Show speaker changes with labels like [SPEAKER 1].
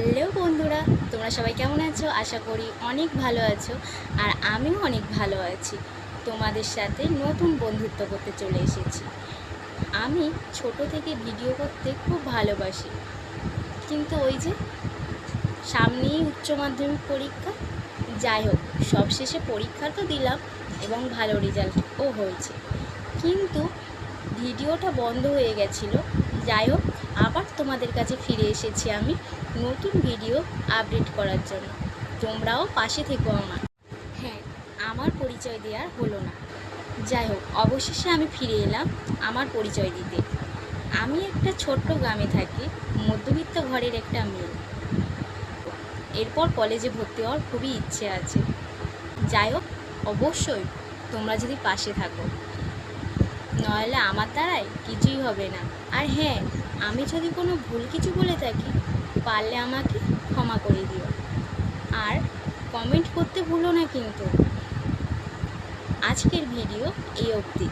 [SPEAKER 1] Hello বন্ধুরা, তোমরা সবাই কেমন আছো? আশা করি অনেক ভালো আছো। আর আমিও অনেক ভালো আছি। তোমাদের সাথে নতুন বন্ধুত্ব করতে চলে এসেছি। আমি ছোট থেকে ভিডিও করতে খুব ভালোবাসি, কিন্তু ওই যে সামনেই উচ্চ মাধ্যমিক পরীক্ষা। যাই হোক, সবশেষে পরীক্ষা তো দিলাম এবং ভালো রেজাল্টও হয়েছে, কিন্তু ভিডিওটা বন্ধ হয়ে গেছিলো। যাই হোক, আবার তোমাদের কাছে ফিরে এসেছি আমি নতুন ভিডিও আপডেট করার জন্য। তোমরাও পাশে থেকো আমার। হ্যাঁ, আমার পরিচয় দেওয়ার হলো না। যাই হোক, অবশেষে আমি ফিরে এলাম আমার পরিচয় দিতে। আমি একটা ছোট্ট গ্রামে থাকি, মধ্যবিত্ত ঘরের একটা মেয়ে। এরপর কলেজে ভর্তি হওয়ার খুবই ইচ্ছে আছে। যাই হোক, অবশ্যই তোমরা যদি পাশে থাকো, নইলে আমার দ্বারাই কিছুই হবে না। আর হ্যাঁ, আমি যদি কোনো ভুল কিছু বলে থাকি, পারলে আমাকে ক্ষমা করে দিও। আর কমেন্ট করতে ভুলো না কিন্তু। আজকের ভিডিও এই অবধি।